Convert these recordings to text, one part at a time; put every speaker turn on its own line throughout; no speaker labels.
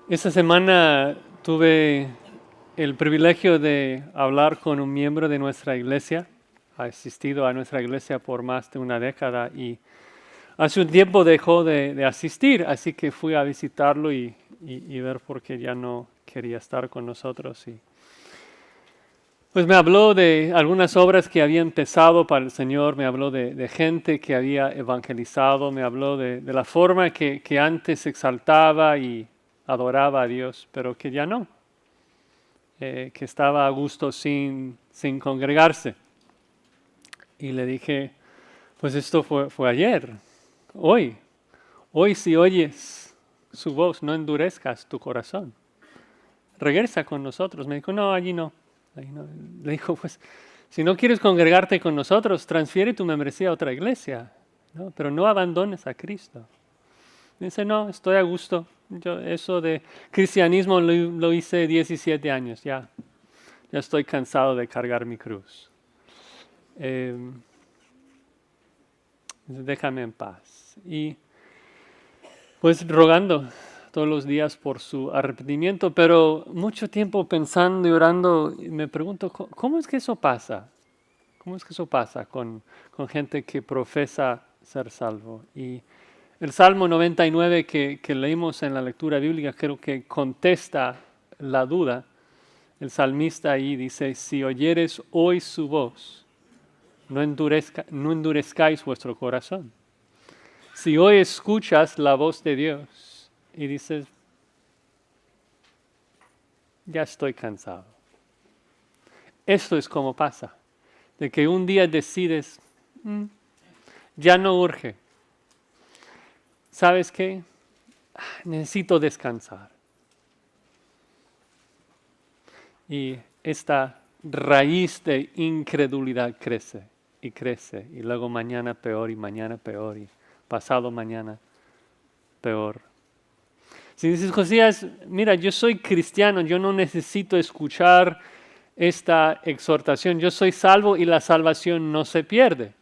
Esta semana tuve el privilegio de hablar con un miembro de nuestra iglesia. Ha asistido a nuestra iglesia por más de una década y hace un tiempo dejó de asistir, así que fui a visitarlo y ver por qué ya no quería estar con nosotros. Pues me habló de algunas obras que había empezado para el Señor, me habló de gente que había evangelizado, me habló de la forma que antes exaltaba y adoraba a Dios, pero que ya no, que estaba a gusto sin congregarse. Y le dije, pues esto fue ayer, hoy si oyes su voz, no endurezcas tu corazón. Regresa con nosotros. Me dijo, no, allí no. Ahí no. Le dijo, pues, si no quieres congregarte con nosotros, transfiere tu membresía a otra iglesia, ¿no? Pero no abandones a Cristo. Dice, no, estoy a gusto. Yo eso de cristianismo lo hice 17 años, ya estoy cansado de cargar mi cruz. Eh, Déjame en paz. Y pues rogando todos los días por su arrepentimiento, pero mucho tiempo pensando y orando, me pregunto, ¿cómo es que eso pasa? ¿Cómo es que eso pasa con gente que profesa ser salvo? Y el Salmo 99 que leímos en la lectura bíblica creo que contesta la duda. El salmista ahí dice, si oyeres hoy su voz, no endurezcáis vuestro corazón. Si hoy escuchas la voz de Dios y dices, ya estoy cansado. Esto es como pasa, de que un día decides, ya no urge. ¿Sabes qué? Necesito descansar. Y esta raíz de incredulidad crece y crece, y luego mañana peor y mañana peor y pasado mañana peor. Si dices, Josías, mira, yo soy cristiano, yo no necesito escuchar esta exhortación, yo soy salvo y la salvación no se pierde.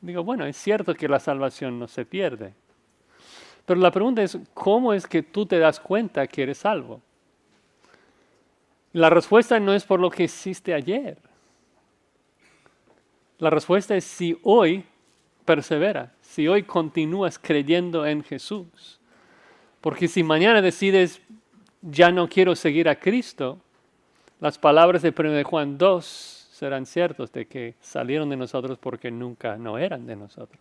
Digo, bueno, es cierto que la salvación no se pierde. Pero la pregunta es, ¿cómo es que tú te das cuenta que eres salvo? La respuesta no es por lo que hiciste ayer. La respuesta es si hoy persevera, si hoy continúas creyendo en Jesús. Porque si mañana decides, ya no quiero seguir a Cristo, las palabras de 1 de Juan 2 serán ciertas de que salieron de nosotros porque nunca no eran de nosotros.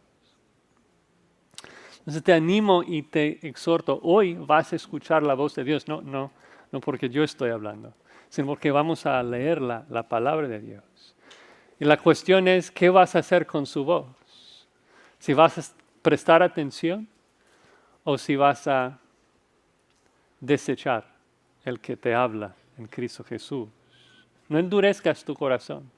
Entonces te animo y te exhorto, hoy vas a escuchar la voz de Dios, no porque yo estoy hablando, sino porque vamos a leer la palabra de Dios. Y la cuestión es, ¿qué vas a hacer con su voz? Si vas a prestar atención o si vas a desechar el que te habla en Cristo Jesús. No endurezcas tu corazón.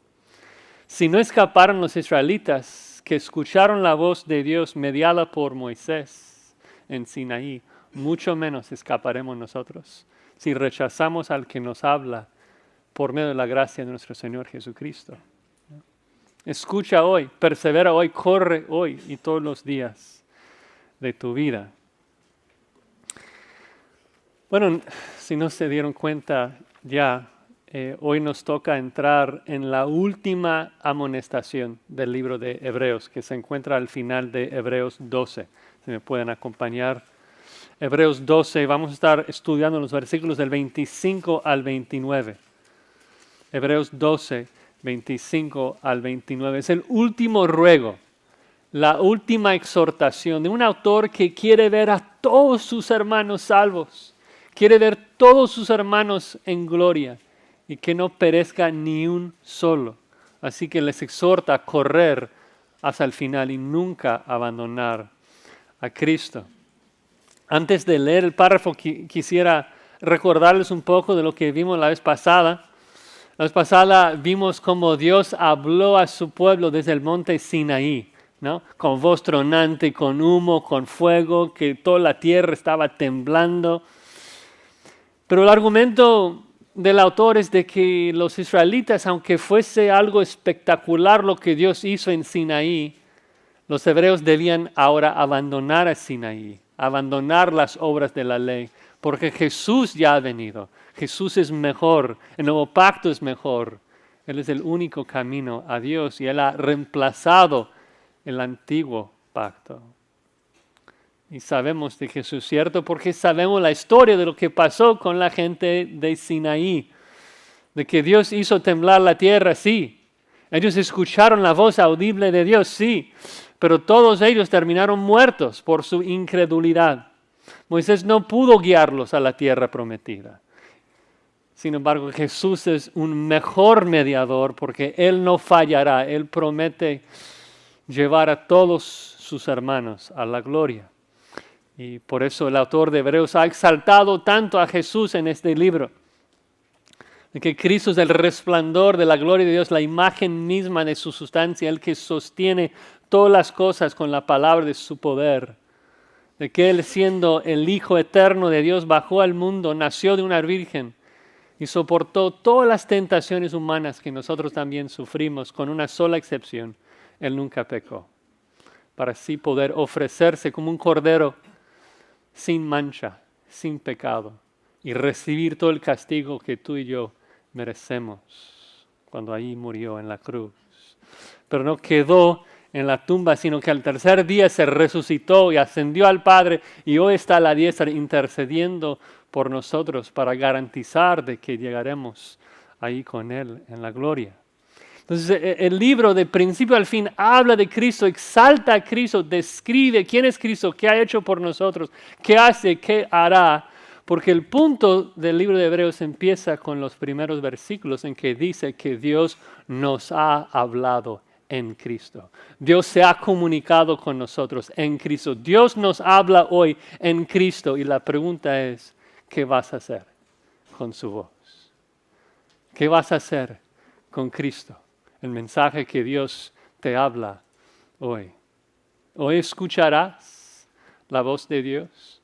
Si no escaparon los israelitas que escucharon la voz de Dios mediada por Moisés en Sinaí, mucho menos escaparemos nosotros si rechazamos al que nos habla por medio de la gracia de nuestro Señor Jesucristo. Escucha hoy, persevera hoy, corre hoy y todos los días de tu vida. Bueno, si no se dieron cuenta ya, hoy nos toca entrar en la última amonestación del libro de Hebreos, que se encuentra al final de Hebreos 12. Si me pueden acompañar. Hebreos 12, vamos a estar estudiando los versículos del 25 al 29. Hebreos 12, 25 al 29. Es el último ruego, la última exhortación de un autor que quiere ver a todos sus hermanos salvos. Quiere ver todos sus hermanos en gloria y que no perezca ni un solo. Así que les exhorta a correr hasta el final y nunca abandonar a Cristo. Antes de leer el párrafo, quisiera recordarles un poco de lo que vimos la vez pasada. La vez pasada vimos cómo Dios habló a su pueblo desde el monte Sinaí, ¿no? Con voz tronante, con humo, con fuego, que toda la tierra estaba temblando. Pero el argumento del autor es de que los israelitas, aunque fuese algo espectacular lo que Dios hizo en Sinaí, los hebreos debían ahora abandonar a Sinaí, abandonar las obras de la ley, porque Jesús ya ha venido. Jesús es mejor, el nuevo pacto es mejor. Él es el único camino a Dios y Él ha reemplazado el antiguo pacto. Y sabemos de Jesús, ¿cierto? Porque sabemos la historia de lo que pasó con la gente de Sinaí. De que Dios hizo temblar la tierra, sí. Ellos escucharon la voz audible de Dios, sí. Pero todos ellos terminaron muertos por su incredulidad. Moisés no pudo guiarlos a la tierra prometida. Sin embargo, Jesús es un mejor mediador porque Él no fallará. Él promete llevar a todos sus hermanos a la gloria. Y por eso el autor de Hebreos ha exaltado tanto a Jesús en este libro. De que Cristo es el resplandor de la gloria de Dios, la imagen misma de su sustancia, el que sostiene todas las cosas con la palabra de su poder. De que Él, siendo el Hijo eterno de Dios, bajó al mundo, nació de una virgen y soportó todas las tentaciones humanas que nosotros también sufrimos, con una sola excepción: Él nunca pecó, para así poder ofrecerse como un cordero sin mancha, sin pecado, y recibir todo el castigo que tú y yo merecemos cuando ahí murió en la cruz. Pero no quedó en la tumba, sino que al tercer día se resucitó y ascendió al Padre, y hoy está a la diestra intercediendo por nosotros para garantizar de que llegaremos ahí con Él en la gloria. Entonces el libro de principio al fin habla de Cristo, exalta a Cristo, describe quién es Cristo, qué ha hecho por nosotros, qué hace, qué hará. Porque el punto del libro de Hebreos empieza con los primeros versículos en que dice que Dios nos ha hablado en Cristo. Dios se ha comunicado con nosotros en Cristo. Dios nos habla hoy en Cristo y la pregunta es, ¿qué vas a hacer con su voz? ¿Qué vas a hacer con Cristo? El mensaje que Dios te habla hoy. ¿Hoy escucharás la voz de Dios?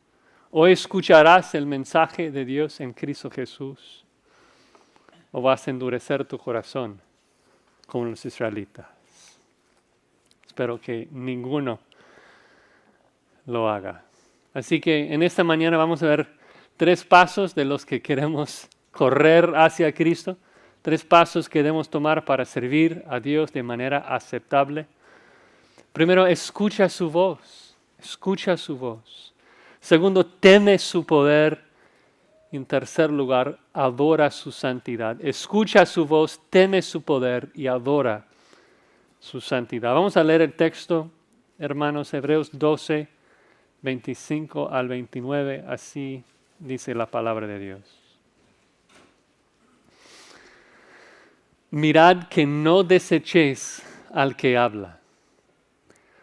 ¿Hoy escucharás el mensaje de Dios en Cristo Jesús? ¿O vas a endurecer tu corazón como los israelitas? Espero que ninguno lo haga. Así que en esta mañana vamos a ver 3 pasos de los que queremos correr hacia Cristo. 3 pasos que debemos tomar para servir a Dios de manera aceptable. Primero, escucha su voz. Escucha su voz. Segundo, teme su poder. En tercer lugar, adora su santidad. Escucha su voz, teme su poder y adora su santidad. Vamos a leer el texto, hermanos, Hebreos 12, 25 al 29. Así dice la palabra de Dios. Mirad que no desechéis al que habla.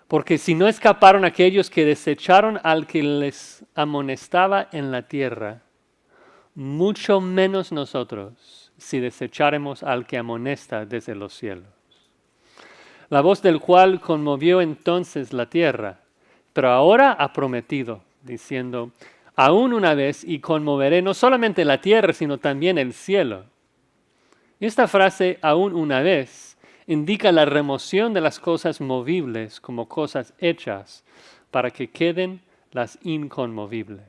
Porque si no escaparon aquellos que desecharon al que les amonestaba en la tierra, mucho menos nosotros si desecháremos al que amonesta desde los cielos. La voz del cual conmovió entonces la tierra, pero ahora ha prometido, diciendo, aún una vez y conmoveré no solamente la tierra, sino también el cielo. Y esta frase, aún una vez, indica la remoción de las cosas movibles como cosas hechas para que queden las inconmovibles.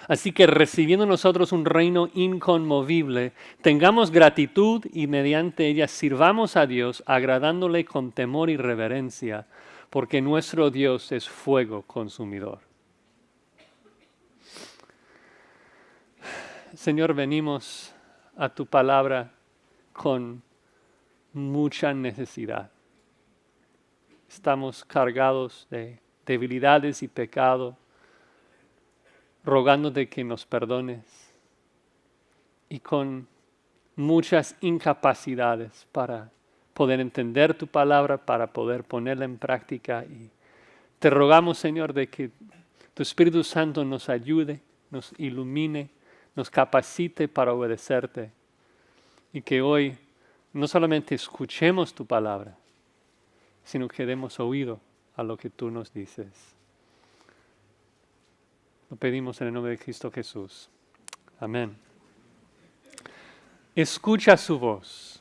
Así que recibiendo nosotros un reino inconmovible, tengamos gratitud y mediante ella sirvamos a Dios agradándole con temor y reverencia, porque nuestro Dios es fuego consumidor. Señor, venimos a tu palabra con mucha necesidad. Estamos cargados de debilidades y pecado, rogándote que nos perdones y con muchas incapacidades para poder entender tu palabra, para poder ponerla en práctica. Y te rogamos, Señor, de que tu Espíritu Santo nos ayude, nos ilumine, nos capacite para obedecerte y que hoy no solamente escuchemos tu palabra, sino que demos oído a lo que tú nos dices. Lo pedimos en el nombre de Cristo Jesús. Amén. Escucha su voz.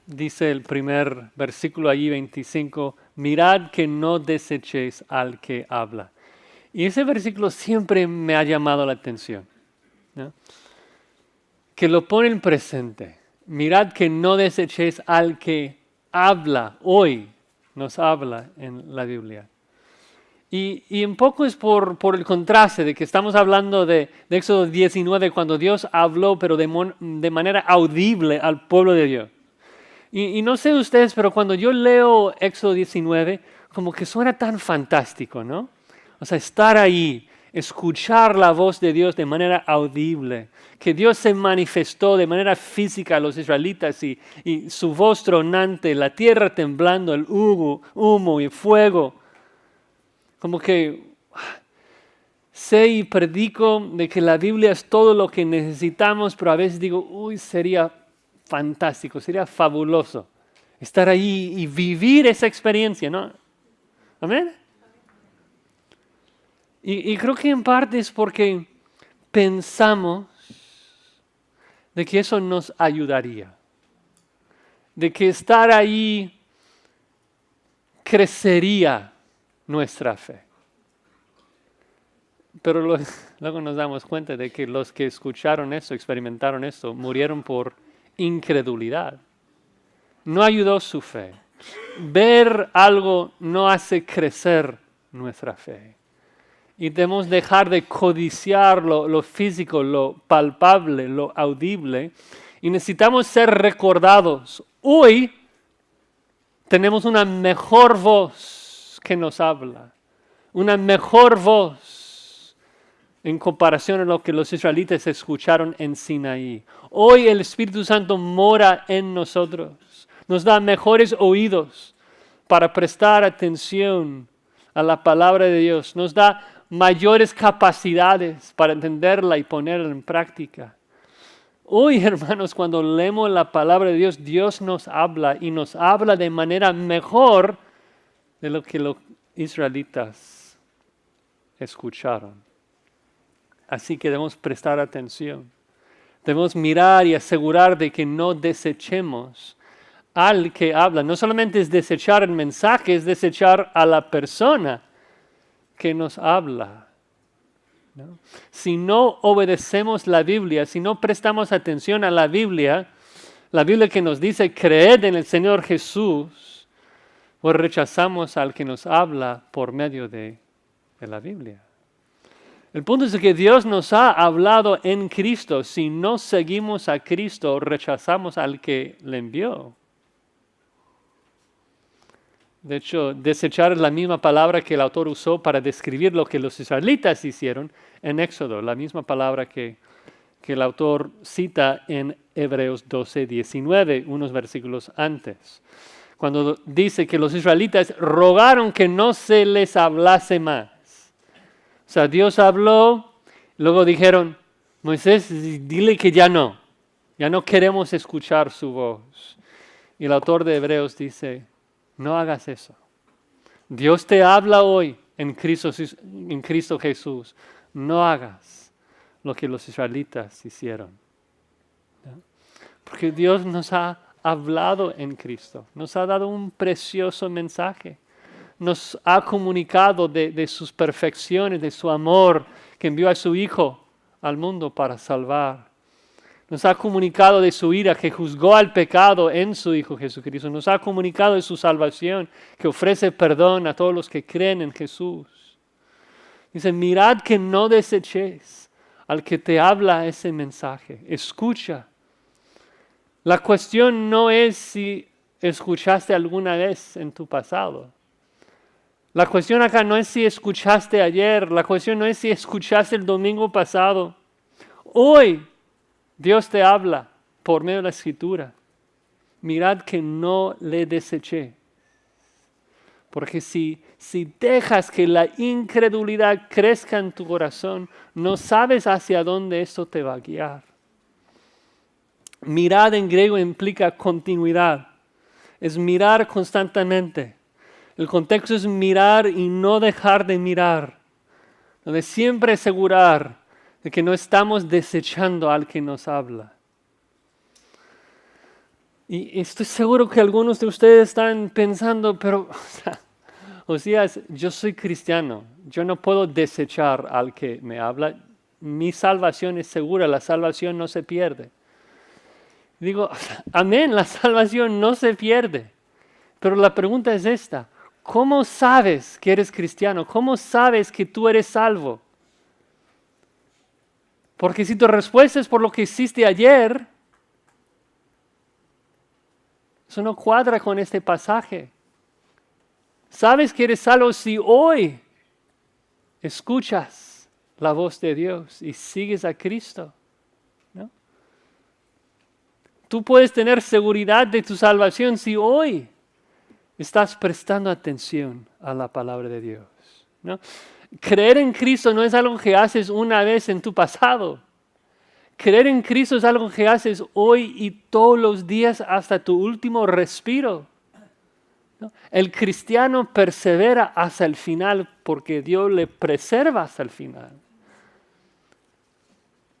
Dice el primer versículo allí, 25, mirad que no desechéis al que habla. Y ese versículo siempre me ha llamado la atención, ¿no? Que lo pone en presente. Mirad que no desechéis al que habla, hoy nos habla en la Biblia. Y un poco es por el contraste de que estamos hablando de Éxodo 19, cuando Dios habló, pero de manera audible al pueblo de Dios. Y no sé ustedes, pero cuando yo leo Éxodo 19, como que suena tan fantástico, ¿no? O sea, estar ahí, escuchar la voz de Dios de manera audible, que Dios se manifestó de manera física a los israelitas y su voz tronante, la tierra temblando, el humo y fuego. Como que sé y predico de que la Biblia es todo lo que necesitamos, pero a veces digo, uy, sería fantástico, sería fabuloso estar ahí y vivir esa experiencia, ¿no? ¿Amén? Y creo que en parte es porque pensamos de que eso nos ayudaría, de que estar ahí crecería nuestra fe. Pero luego nos damos cuenta de que los que escucharon esto, experimentaron esto, murieron por incredulidad. No ayudó su fe. Ver algo no hace crecer nuestra fe. Y debemos dejar de codiciar lo físico, lo palpable, lo audible. Y necesitamos ser recordados. Hoy tenemos una mejor voz que nos habla. Una mejor voz en comparación a lo que los israelitas escucharon en Sinaí. Hoy el Espíritu Santo mora en nosotros. Nos da mejores oídos para prestar atención a la palabra de Dios. Nos da mayores capacidades para entenderla y ponerla en práctica. Hoy, hermanos, cuando leemos la palabra de Dios, Dios nos habla y nos habla de manera mejor de lo que los israelitas escucharon. Así que debemos prestar atención. Debemos mirar y asegurar de que no desechemos al que habla. No solamente es desechar el mensaje, es desechar a la persona que nos habla, ¿no? Si no obedecemos la Biblia, si no prestamos atención a la Biblia que nos dice creed en el Señor Jesús, pues rechazamos al que nos habla por medio de la Biblia. El punto es que Dios nos ha hablado en Cristo. Si no seguimos a Cristo, rechazamos al que le envió. De hecho, desechar es la misma palabra que el autor usó para describir lo que los israelitas hicieron en Éxodo, la misma palabra que el autor cita en Hebreos 12:19, unos versículos antes, cuando dice que los israelitas rogaron que no se les hablase más. O sea, Dios habló, luego dijeron, Moisés, dile que ya no queremos escuchar su voz. Y el autor de Hebreos dice, no hagas eso. Dios te habla hoy en Cristo Jesús. No hagas lo que los israelitas hicieron. ¿No? Porque Dios nos ha hablado en Cristo. Nos ha dado un precioso mensaje. Nos ha comunicado de sus perfecciones, de su amor, que envió a su Hijo al mundo para salvar. Nos ha comunicado de su ira, que juzgó al pecado en su Hijo Jesucristo. Nos ha comunicado de su salvación, que ofrece perdón a todos los que creen en Jesús. Dice, mirad que no desechéis al que te habla ese mensaje. Escucha. La cuestión no es si escuchaste alguna vez en tu pasado. La cuestión acá no es si escuchaste ayer. La cuestión no es si escuchaste el domingo pasado. Hoy Dios te habla por medio de la Escritura. Mirad que no le deseché. Porque si dejas que la incredulidad crezca en tu corazón, no sabes hacia dónde esto te va a guiar. Mirad en griego implica continuidad. Es mirar constantemente. El contexto es mirar y no dejar de mirar. Donde siempre asegurar de que no estamos desechando al que nos habla. Y estoy seguro que algunos de ustedes están pensando, pero Josías, yo soy cristiano, yo no puedo desechar al que me habla, mi salvación es segura, la salvación no se pierde. Digo, amén, la salvación no se pierde. Pero la pregunta es esta, ¿cómo sabes que eres cristiano? ¿Cómo sabes que tú eres salvo? Porque si tu respuesta es por lo que hiciste ayer, eso no cuadra con este pasaje. Sabes que eres salvo si hoy escuchas la voz de Dios y sigues a Cristo, ¿no? Tú puedes tener seguridad de tu salvación si hoy estás prestando atención a la palabra de Dios, ¿no? Creer en Cristo no es algo que haces una vez en tu pasado. Creer en Cristo es algo que haces hoy y todos los días hasta tu último respiro, ¿no? El cristiano persevera hasta el final porque Dios le preserva hasta el final.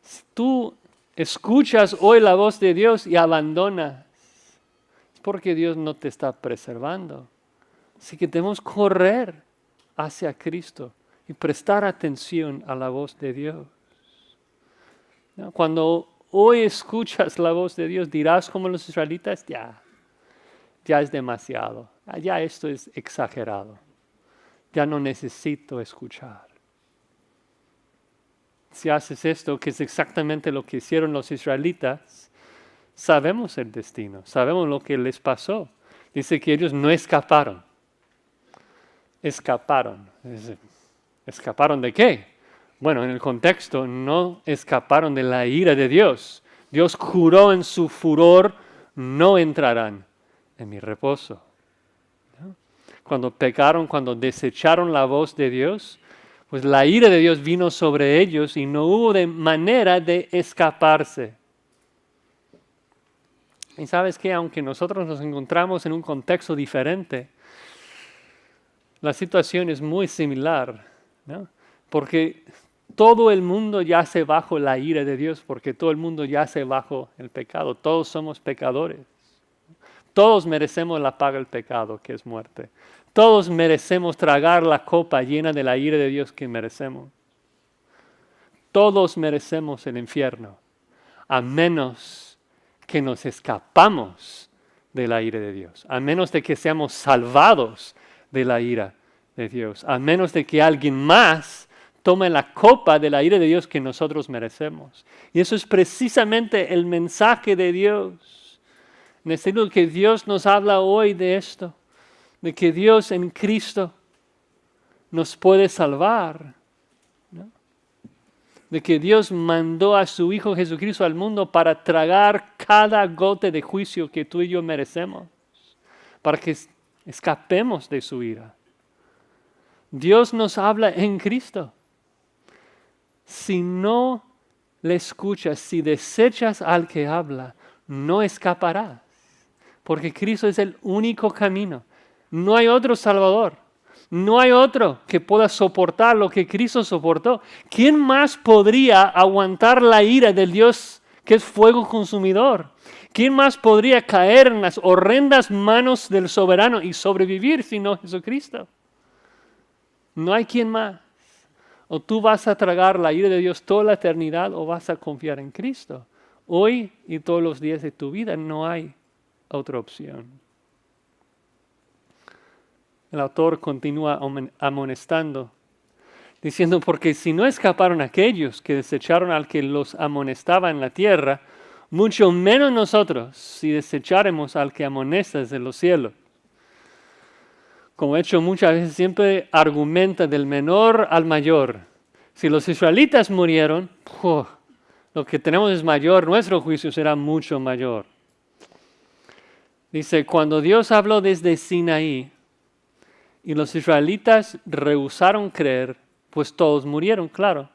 Si tú escuchas hoy la voz de Dios y abandonas, es porque Dios no te está preservando. Así que debemos correr hacia Cristo y prestar atención a la voz de Dios, ¿no? Cuando hoy escuchas la voz de Dios, dirás como los israelitas, ya es demasiado, ya esto es exagerado, ya no necesito escuchar. Si haces esto, que es exactamente lo que hicieron los israelitas, sabemos el destino, sabemos lo que les pasó. Dice que ellos no escaparon. Escaparon. ¿Escaparon de qué? Bueno, en el contexto, no escaparon de la ira de Dios. Dios juró en su furor, no entrarán en mi reposo, ¿no? Cuando pecaron, cuando desecharon la voz de Dios, pues la ira de Dios vino sobre ellos y no hubo de manera de escaparse. Y sabes que aunque nosotros nos encontramos en un contexto diferente, la situación es muy similar, ¿no? Porque todo el mundo yace bajo la ira de Dios, porque todo el mundo yace bajo el pecado. Todos somos pecadores. Todos merecemos la paga del pecado, que es muerte. Todos merecemos tragar la copa llena de la ira de Dios que merecemos. Todos merecemos el infierno, a menos que nos escapamos de la ira de Dios, a menos de que seamos salvados de la ira de Dios, a menos de que alguien más tome la copa de la ira de Dios que nosotros merecemos. Y eso es precisamente el mensaje de Dios. Necesito que Dios nos habla hoy de esto, de que Dios en Cristo nos puede salvar, ¿no? De que Dios mandó a su Hijo Jesucristo al mundo para tragar cada gota de juicio que tú y yo merecemos, para que escapemos de su ira. Dios nos habla en Cristo. Si no le escuchas, si desechas al que habla, no escaparás, porque Cristo es el único camino. No hay otro Salvador. No hay otro que pueda soportar lo que Cristo soportó. ¿Quién más podría aguantar la ira del Dios que es fuego consumidor? ¿Quién más podría caer en las horrendas manos del soberano y sobrevivir sino Jesucristo? No hay quien más. O tú vas a tragar la ira de Dios toda la eternidad o vas a confiar en Cristo. Hoy y todos los días de tu vida no hay otra opción. El autor continúa amonestando, diciendo, porque si no escaparon aquellos que desecharon al que los amonestaba en la tierra, mucho menos nosotros si desecharemos al que amonesta desde los cielos. Como he hecho muchas veces, siempre argumenta del menor al mayor. Si los israelitas murieron, lo que tenemos es mayor, nuestro juicio será mucho mayor. Dice, cuando Dios habló desde Sinaí y los israelitas rehusaron creer, pues todos murieron, claro.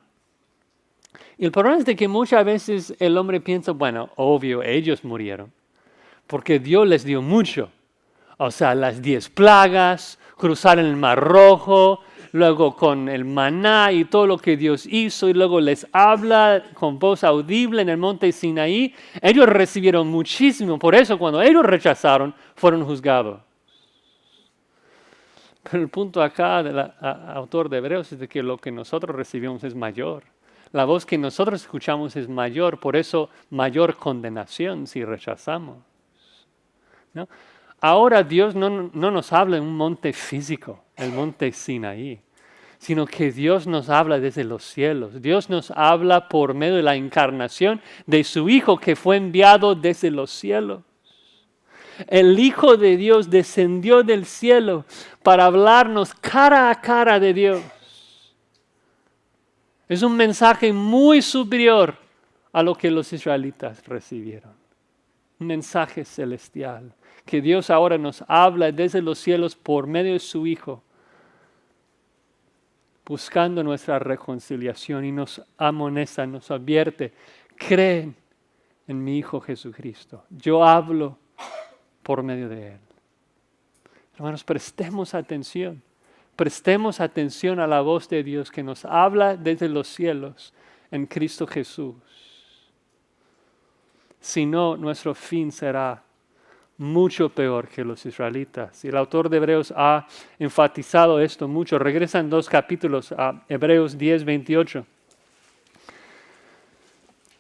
Y el problema es de que muchas veces el hombre piensa, bueno, obvio, ellos murieron, porque Dios les dio mucho. O sea, las 10 plagas, cruzar el Mar Rojo, luego con el maná y todo lo que Dios hizo, y luego les habla con voz audible en el monte Sinaí. Ellos recibieron muchísimo, por eso cuando ellos rechazaron, fueron juzgados. Pero el punto acá del autor de Hebreos es de que lo que nosotros recibimos es mayor. La voz que nosotros escuchamos es mayor, por eso mayor condenación si rechazamos, ¿no? Ahora Dios no nos habla en un monte físico, el monte Sinaí, sino que Dios nos habla desde los cielos. Dios nos habla por medio de la encarnación de su Hijo que fue enviado desde los cielos. El Hijo de Dios descendió del cielo para hablarnos cara a cara de Dios. Es un mensaje muy superior a lo que los israelitas recibieron. Un mensaje celestial, que Dios ahora nos habla desde los cielos por medio de su Hijo, buscando nuestra reconciliación y nos amonesta, nos advierte, creen en mi Hijo Jesucristo. Yo hablo por medio de Él. Hermanos, prestemos atención a la voz de Dios que nos habla desde los cielos en Cristo Jesús. Si no, nuestro fin será mucho peor que los israelitas. Y el autor de Hebreos ha enfatizado esto mucho. Regresan 2 capítulos a Hebreos 10, 28.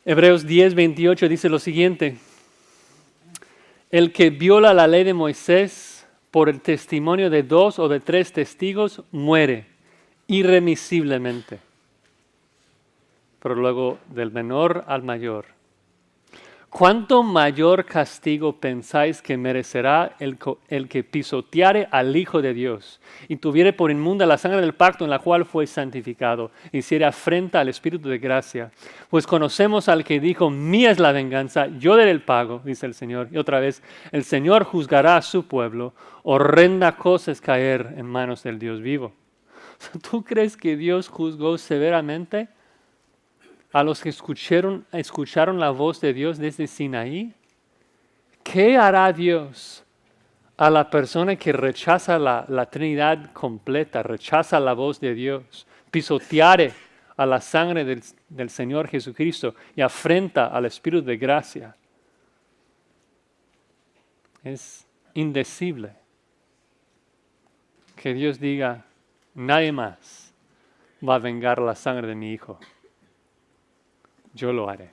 Hebreos 10, 28 dice lo siguiente. El que viola la ley de Moisés por el testimonio de 2 o de 3 testigos muere irremisiblemente. Pero luego del menor al mayor. ¿Cuánto mayor castigo pensáis que merecerá el que pisoteare al Hijo de Dios y tuviere por inmunda la sangre del pacto en la cual fue santificado, y hiciere afrenta al Espíritu de gracia? Pues conocemos al que dijo, mía es la venganza, yo daré el pago, dice el Señor. Y otra vez, el Señor juzgará a su pueblo, horrenda cosa es caer en manos del Dios vivo. ¿Tú crees que Dios juzgó severamente a los que escucharon la voz de Dios desde Sinaí? ¿Qué hará Dios a la persona que rechaza la Trinidad completa, rechaza la voz de Dios, pisoteare a la sangre del Señor Jesucristo y afrenta al Espíritu de gracia? Es indecible que Dios diga, nadie más va a vengar la sangre de mi Hijo. Yo lo haré.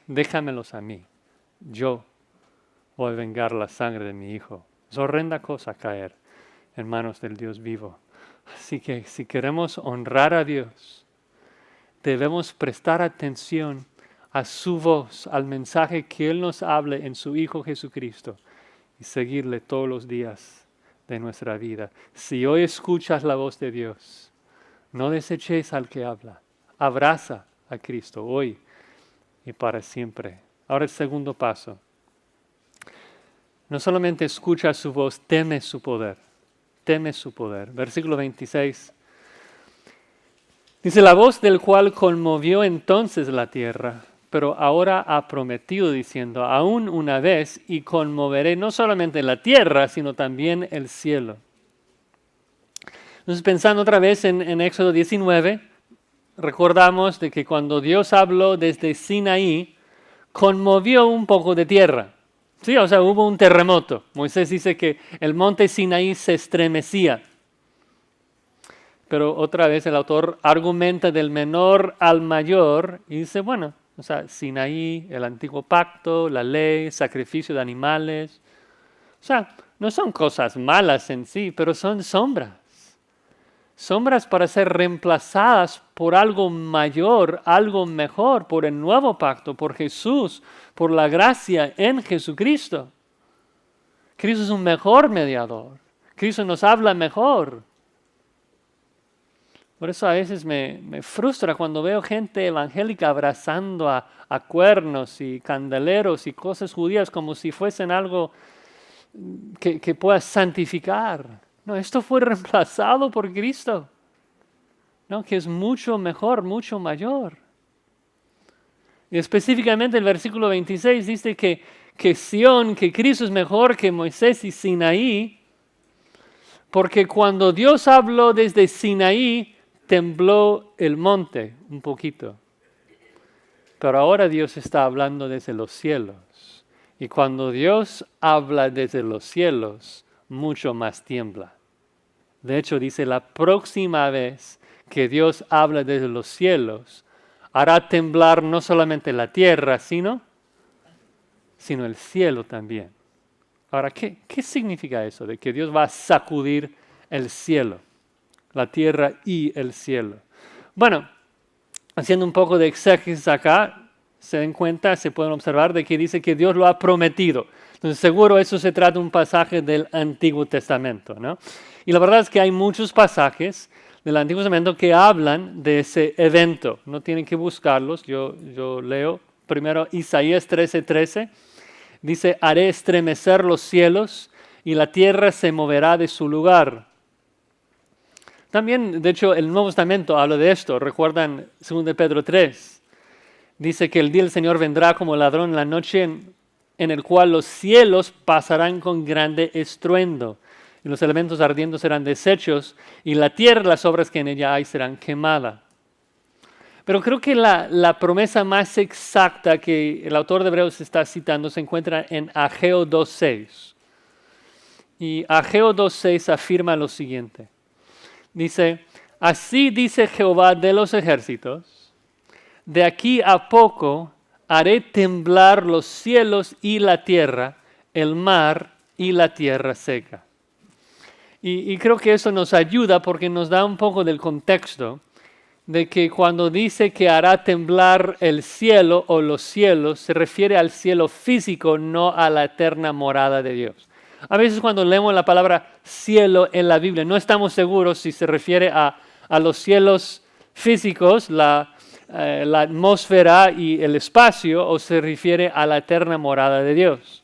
Déjamelos a mí. Yo voy a vengar la sangre de mi Hijo. Es horrenda cosa caer en manos del Dios vivo. Así que si queremos honrar a Dios, debemos prestar atención a su voz, al mensaje que Él nos hable en su Hijo Jesucristo y seguirle todos los días de nuestra vida. Si hoy escuchas la voz de Dios, no deseches al que habla. Abraza a Cristo hoy y para siempre. Ahora el segundo paso. No solamente escucha su voz, teme su poder. Teme su poder. Versículo 26. Dice, la voz del cual conmovió entonces la tierra, pero ahora ha prometido diciendo, aún una vez y conmoveré no solamente la tierra, sino también el cielo. Entonces, pensando otra vez en Éxodo 19, recordamos de que cuando Dios habló desde Sinaí, conmovió un poco de tierra. Sí, o sea, hubo un terremoto. Moisés dice que el monte Sinaí se estremecía. Pero otra vez el autor argumenta del menor al mayor y dice, bueno, o sea, Sinaí, el antiguo pacto, la ley, sacrificio de animales. O sea, no son cosas malas en sí, pero son sombras. Sombras para ser reemplazadas por algo mayor, algo mejor, por el nuevo pacto, por Jesús, por la gracia en Jesucristo. Cristo es un mejor mediador. Cristo nos habla mejor. Por eso a veces me frustra cuando veo gente evangélica abrazando a cuernos y candeleros y cosas judías como si fuesen algo que pueda santificar. No, esto fue reemplazado por Cristo, ¿no? Que es mucho mejor, mucho mayor. Y específicamente el versículo 26 dice que Sión, que Cristo es mejor que Moisés y Sinaí, porque cuando Dios habló desde Sinaí, tembló el monte un poquito. Pero ahora Dios está hablando desde los cielos. Y cuando Dios habla desde los cielos, mucho más tiembla. De hecho, dice, la próxima vez que Dios habla desde los cielos, hará temblar no solamente la tierra, sino el cielo también. Ahora, ¿qué significa eso de que Dios va a sacudir el cielo, la tierra y el cielo? Bueno, haciendo un poco de exégesis acá, se den cuenta, se pueden observar de que dice que Dios lo ha prometido. Entonces seguro eso se trata de un pasaje del Antiguo Testamento, ¿no? Y la verdad es que hay muchos pasajes del Antiguo Testamento que hablan de ese evento. No tienen que buscarlos, yo leo primero Isaías 13:13. Dice, haré estremecer los cielos y la tierra se moverá de su lugar. También, de hecho, el Nuevo Testamento habla de esto. ¿Recuerdan 2 Pedro 3? Dice que el día del Señor vendrá como ladrón en la noche en el cual los cielos pasarán con grande estruendo y los elementos ardiendo serán deshechos y la tierra y las obras que en ella hay serán quemadas. Pero creo que la promesa más exacta que el autor de Hebreos está citando se encuentra en Ageo 2:6. Y Ageo 2:6 afirma lo siguiente. Dice, así dice Jehová de los ejércitos, de aquí a poco haré temblar los cielos y la tierra, el mar y la tierra seca. Y creo que eso nos ayuda porque nos da un poco del contexto de que cuando dice que hará temblar el cielo o los cielos, se refiere al cielo físico, no a la eterna morada de Dios. A veces cuando leemos la palabra cielo en la Biblia, no estamos seguros si se refiere a los cielos físicos, la atmósfera y el espacio, o se refiere a la eterna morada de Dios.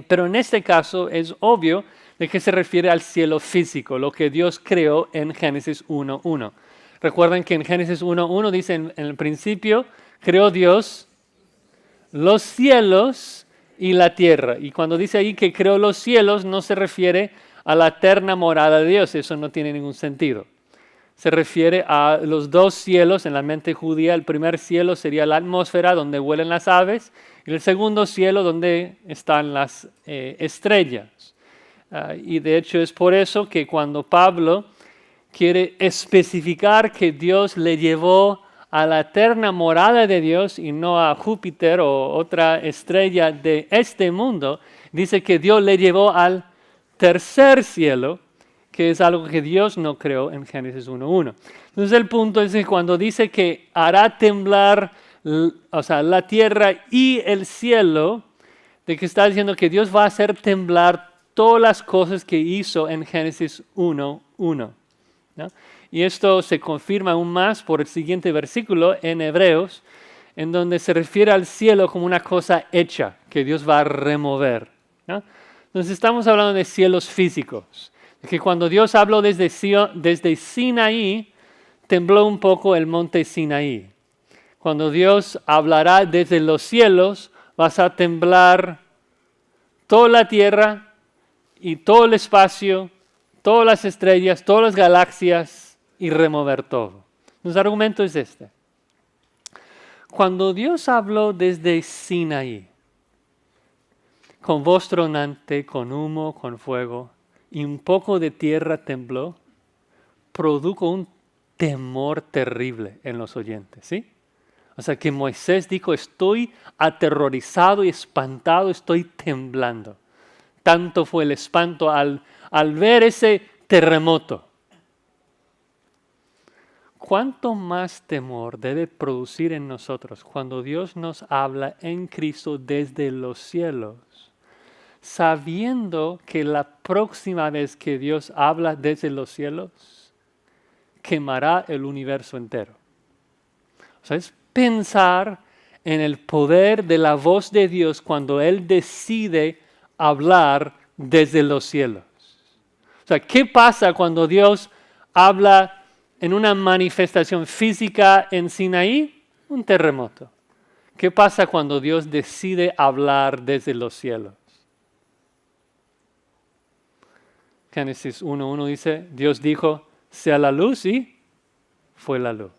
Pero en este caso es obvio de que se refiere al cielo físico, lo que Dios creó en Génesis 1:1. Recuerden que en Génesis 1:1 dice, en el principio creó Dios los cielos y la tierra. Y cuando dice ahí que creó los cielos, no se refiere a la eterna morada de Dios. Eso no tiene ningún sentido. Se refiere a los dos cielos en la mente judía. El primer cielo sería la atmósfera donde vuelan las aves y el segundo cielo donde están las estrellas. Y de hecho es por eso que cuando Pablo quiere especificar que Dios le llevó a la eterna morada de Dios y no a Júpiter o otra estrella de este mundo, dice que Dios le llevó al tercer cielo, que es algo que Dios no creó en Génesis 1:1. Entonces el punto es que cuando dice que hará temblar, la tierra y el cielo, de que está diciendo que Dios va a hacer temblar todas las cosas que hizo en Génesis 1:1. ¿no? Y esto se confirma aún más por el siguiente versículo en Hebreos, en donde se refiere al cielo como una cosa hecha que Dios va a remover. ¿no? Entonces estamos hablando de cielos físicos. Que cuando Dios habló desde Sinaí, tembló un poco el monte Sinaí. Cuando Dios hablará desde los cielos, vas a temblar toda la tierra y todo el espacio, todas las estrellas, todas las galaxias y remover todo. Nuestro argumento es este. Cuando Dios habló desde Sinaí, con voz tronante, con humo, con fuego, y un poco de tierra tembló, produjo un temor terrible en los oyentes, ¿sí? O sea que Moisés dijo, estoy aterrorizado y espantado, estoy temblando. Tanto fue el espanto al ver ese terremoto. ¿Cuánto más temor debe producir en nosotros cuando Dios nos habla en Cristo desde los cielos? Sabiendo que la próxima vez que Dios habla desde los cielos, quemará el universo entero. O sea, es pensar en el poder de la voz de Dios cuando Él decide hablar desde los cielos. O sea, ¿qué pasa cuando Dios habla en una manifestación física en Sinaí? Un terremoto. ¿Qué pasa cuando Dios decide hablar desde los cielos? Génesis 1:1 dice, Dios dijo, sea la luz y fue la luz.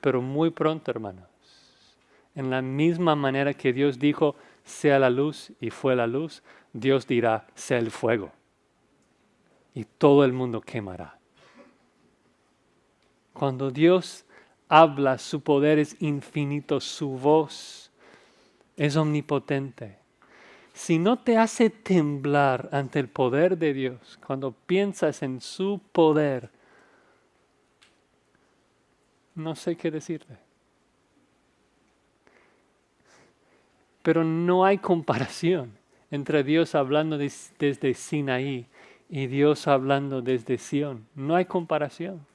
Pero muy pronto, hermanos, en la misma manera que Dios dijo, sea la luz y fue la luz, Dios dirá, sea el fuego. y todo el mundo quemará. Cuando Dios habla, su poder es infinito, su voz es omnipotente. Si no te hace temblar ante el poder de Dios, cuando piensas en su poder, no sé qué decirte. Pero no hay comparación entre Dios hablando desde Sinaí y Dios hablando desde Sión. No hay comparación.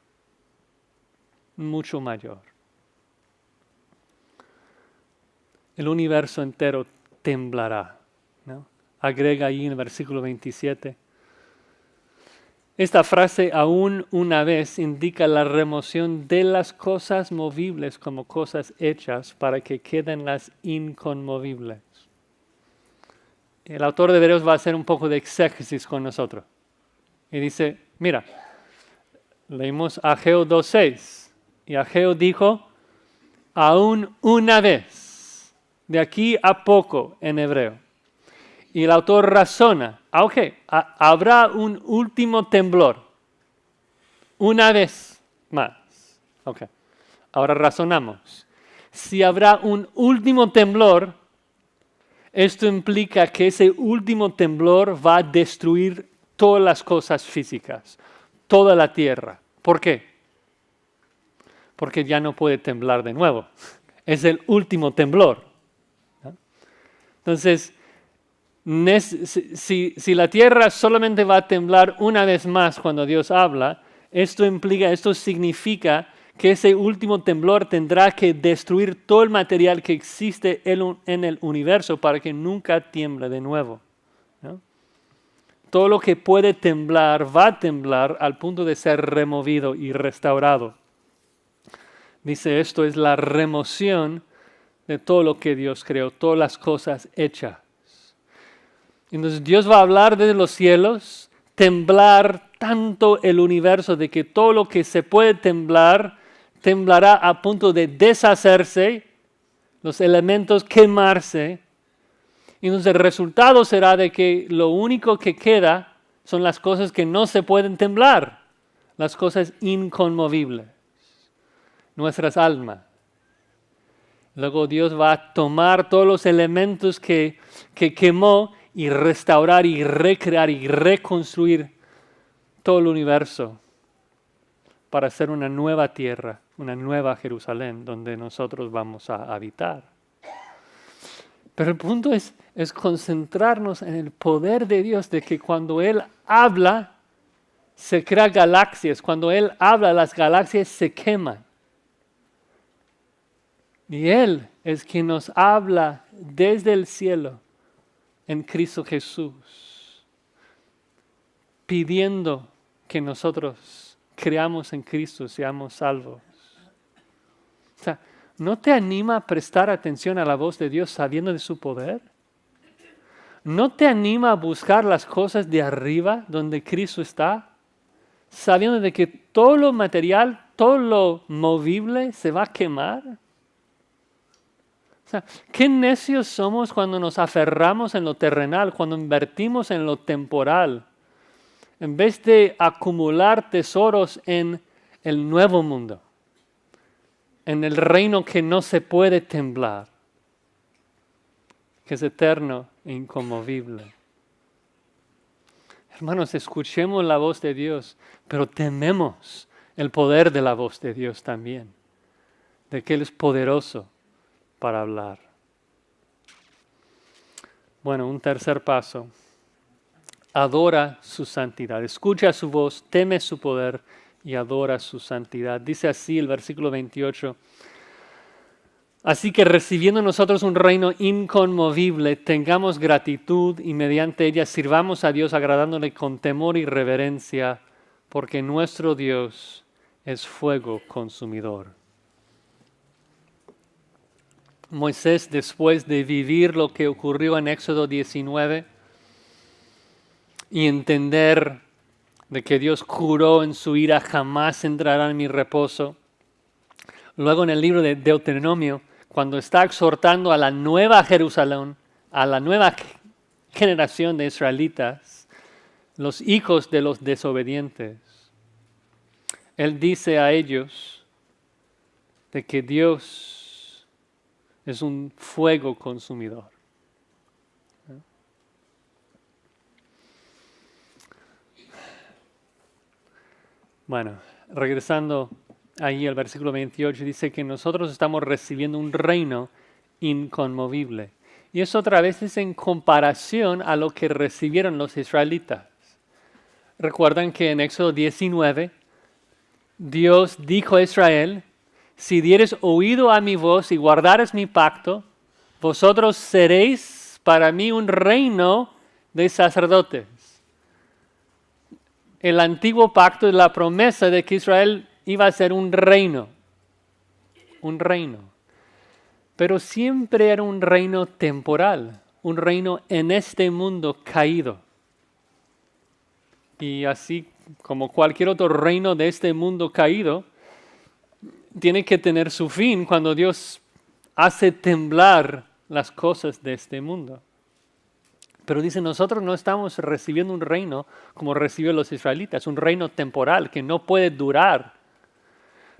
Mucho mayor. El universo entero temblará, ¿no? Agrega ahí en el versículo 27. Esta frase, aún una vez, indica la remoción de las cosas movibles como cosas hechas para que queden las inconmovibles. El autor de Hebreos va a hacer un poco de exégesis con nosotros. Y dice, mira, leímos Ageo 2:6. Y Ageo dijo, aún una vez, de aquí a poco en hebreo. Y el autor razona, habrá un último temblor, una vez más. Ahora razonamos. Si habrá un último temblor, esto implica que ese último temblor va a destruir todas las cosas físicas, toda la tierra. ¿Por qué? Porque ya no puede temblar de nuevo. Es el último temblor, ¿no? Entonces, si la tierra solamente va a temblar una vez más cuando Dios habla, esto significa que ese último temblor tendrá que destruir todo el material que existe en el universo para que nunca tiemble de nuevo, ¿no? Todo lo que puede temblar va a temblar al punto de ser removido y restaurado. Dice, esto es la remoción de todo lo que Dios creó, todas las cosas hechas. Entonces Dios va a hablar desde los cielos, temblar tanto el universo de que todo lo que se puede temblar, temblará a punto de deshacerse, los elementos quemarse. Y entonces el resultado será de que lo único que queda son las cosas que no se pueden temblar, las cosas inconmovibles, nuestras almas. Luego Dios va a tomar todos los elementos que quemó y restaurar y recrear y reconstruir todo el universo para hacer una nueva tierra, una nueva Jerusalén donde nosotros vamos a habitar. Pero el punto es concentrarnos en el poder de Dios, de que cuando Él habla, se crean galaxias. Cuando Él habla, las galaxias se queman. Y Él es quien nos habla desde el cielo en Cristo Jesús, pidiendo que nosotros creamos en Cristo, seamos salvos. O sea, ¿no te anima a prestar atención a la voz de Dios sabiendo de su poder? ¿No te anima a buscar las cosas de arriba donde Cristo está, sabiendo de que todo lo material, todo lo movible se va a quemar? O sea, qué necios somos cuando nos aferramos en lo terrenal, cuando invertimos en lo temporal, en vez de acumular tesoros en el nuevo mundo, en el reino que no se puede temblar, que es eterno e inconmovible. Hermanos, escuchemos la voz de Dios, pero tememos el poder de la voz de Dios también, de que Él es poderoso para hablar. Bueno, un tercer paso. Adora su santidad. Escucha su voz, teme su poder y adora su santidad. Dice así el versículo 28. Así que recibiendo nosotros un reino inconmovible, tengamos gratitud y mediante ella sirvamos a Dios agradándole con temor y reverencia, porque nuestro Dios es fuego consumidor. Moisés, después de vivir lo que ocurrió en Éxodo 19 y entender de que Dios juró en su ira, jamás entrará en mi reposo. Luego en el libro de Deuteronomio, cuando está exhortando a la nueva Jerusalén, a la nueva generación de israelitas, los hijos de los desobedientes. Él dice a ellos de que Dios es un fuego consumidor. Bueno, regresando ahí al versículo 28, dice que nosotros estamos recibiendo un reino inconmovible. Y eso otra vez es en comparación a lo que recibieron los israelitas. Recuerdan que en Éxodo 19, Dios dijo a Israel, si dieres oído a mi voz y guardares mi pacto, vosotros seréis para mí un reino de sacerdotes. El antiguo pacto es la promesa de que Israel iba a ser un reino. Un reino. Pero siempre era un reino temporal, un reino en este mundo caído. Y así como cualquier otro reino de este mundo caído, tiene que tener su fin cuando Dios hace temblar las cosas de este mundo. Pero dice, nosotros no estamos recibiendo un reino como recibió los israelitas, un reino temporal que no puede durar.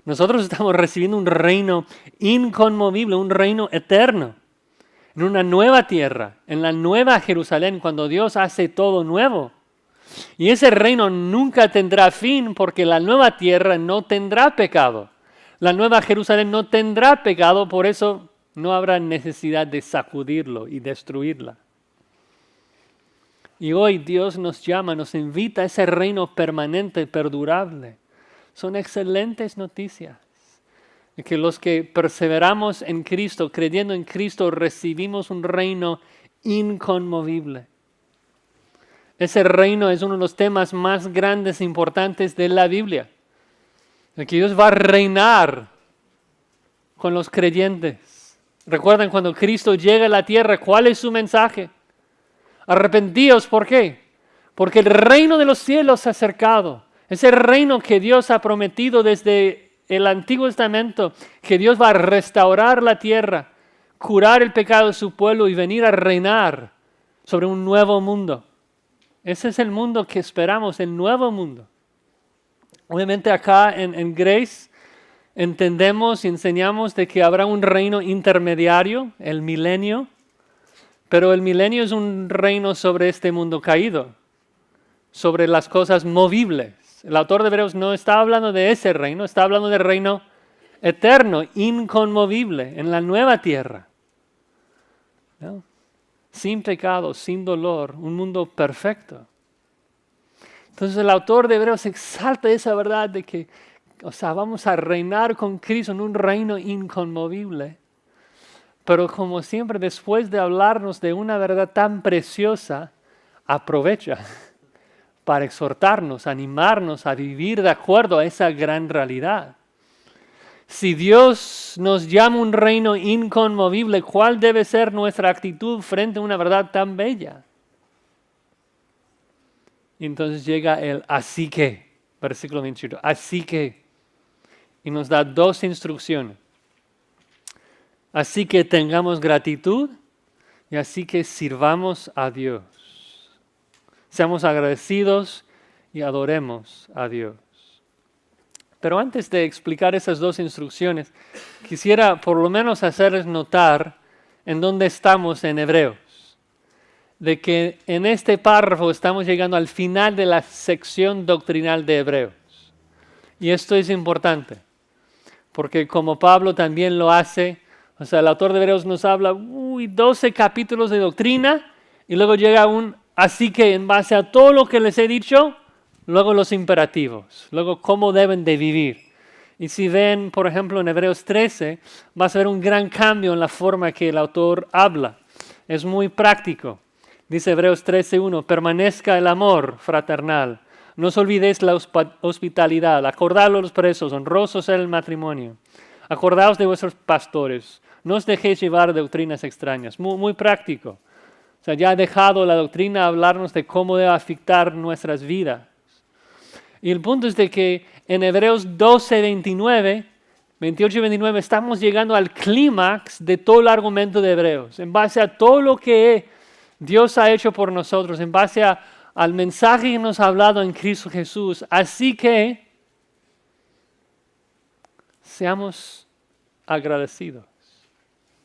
Nosotros estamos recibiendo un reino inconmovible, un reino eterno, en una nueva tierra, en la nueva Jerusalén, cuando Dios hace todo nuevo. Y ese reino nunca tendrá fin porque la nueva tierra no tendrá pecado. La nueva Jerusalén no tendrá pecado, por eso no habrá necesidad de sacudirlo y destruirla. Y hoy Dios nos llama, nos invita a ese reino permanente, perdurable. Son excelentes noticias. De que los que perseveramos en Cristo, creyendo en Cristo, recibimos un reino inconmovible. Ese reino es uno de los temas más grandes e importantes de la Biblia. De que Dios va a reinar con los creyentes. Recuerden cuando Cristo llega a la tierra, ¿cuál es su mensaje? Arrepentíos, ¿por qué? Porque el reino de los cielos se ha acercado. Ese reino que Dios ha prometido desde el Antiguo Testamento, que Dios va a restaurar la tierra, curar el pecado de su pueblo y venir a reinar sobre un nuevo mundo. Ese es el mundo que esperamos, el nuevo mundo. Obviamente acá en Grace entendemos y enseñamos de que habrá un reino intermediario, el milenio, pero el milenio es un reino sobre este mundo caído, sobre las cosas movibles. El autor de Hebreos no está hablando de ese reino, está hablando del reino eterno, inconmovible, en la nueva tierra. ¿No? Sin pecado, sin dolor, un mundo perfecto. Entonces el autor de Hebreos exalta esa verdad de que, vamos a reinar con Cristo en un reino inconmovible. Pero como siempre, después de hablarnos de una verdad tan preciosa, aprovecha para exhortarnos, animarnos a vivir de acuerdo a esa gran realidad. Si Dios nos llama a un reino inconmovible, ¿cuál debe ser nuestra actitud frente a una verdad tan bella? Y entonces llega el así que, versículo 28, así que, y nos da dos instrucciones. Así que tengamos gratitud y así que sirvamos a Dios. Seamos agradecidos y adoremos a Dios. Pero antes de explicar esas dos instrucciones, quisiera por lo menos hacerles notar en dónde estamos en Hebreos. De que en este párrafo estamos llegando al final de la sección doctrinal de Hebreos. Y esto es importante, porque como Pablo también lo hace, el autor de Hebreos nos habla 12 capítulos de doctrina y luego llega así que en base a todo lo que les he dicho, luego los imperativos, luego cómo deben de vivir. Y si ven, por ejemplo, en Hebreos 13, vas a ver un gran cambio en la forma que el autor habla. Es muy práctico. Dice Hebreos 13:1, permanezca el amor fraternal. No os olvidéis la hospitalidad, acordaos de los presos, honrosos en el matrimonio. Acordaos de vuestros pastores. No os dejéis llevar de doctrinas extrañas. Muy, muy práctico. Ya ha dejado la doctrina hablarnos de cómo debe afectar nuestras vidas. Y el punto es de que en Hebreos 12, 28 y 29 estamos llegando al clímax de todo el argumento de Hebreos. En base a todo lo que Dios ha hecho por nosotros, en base al mensaje que nos ha hablado en Cristo Jesús. Así que seamos agradecidos,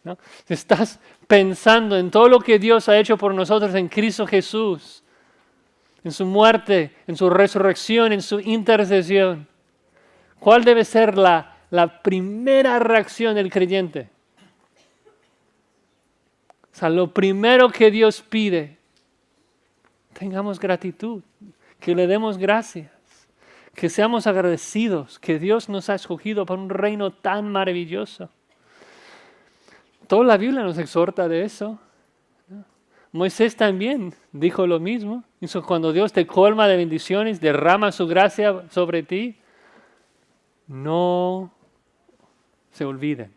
¿no? Si estás pensando en todo lo que Dios ha hecho por nosotros en Cristo Jesús, en su muerte, en su resurrección, en su intercesión, ¿cuál debe ser la primera reacción del creyente? O sea, lo primero que Dios pide, tengamos gratitud, que le demos gracias, que seamos agradecidos, que Dios nos ha escogido para un reino tan maravilloso. Toda la Biblia nos exhorta de eso. Moisés también dijo lo mismo. Dijo, cuando Dios te colma de bendiciones, derrama su gracia sobre ti, no se olviden.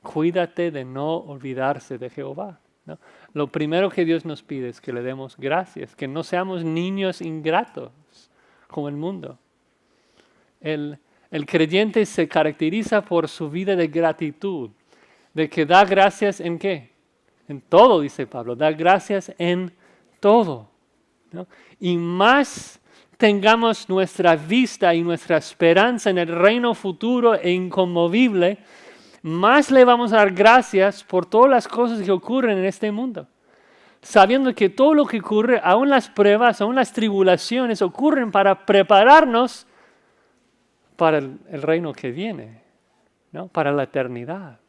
Cuídate de no olvidarse de Jehová, ¿no? Lo primero que Dios nos pide es que le demos gracias, que no seamos niños ingratos como el mundo. El creyente se caracteriza por su vida de gratitud, de que da gracias en qué. En todo, dice Pablo, da gracias en todo, ¿no? Y más tengamos nuestra vista y nuestra esperanza en el reino futuro e inconmovible, más le vamos a dar gracias por todas las cosas que ocurren en este mundo. Sabiendo que todo lo que ocurre, aún las pruebas, aún las tribulaciones, ocurren para prepararnos para el reino que viene, ¿no? Para la eternidad.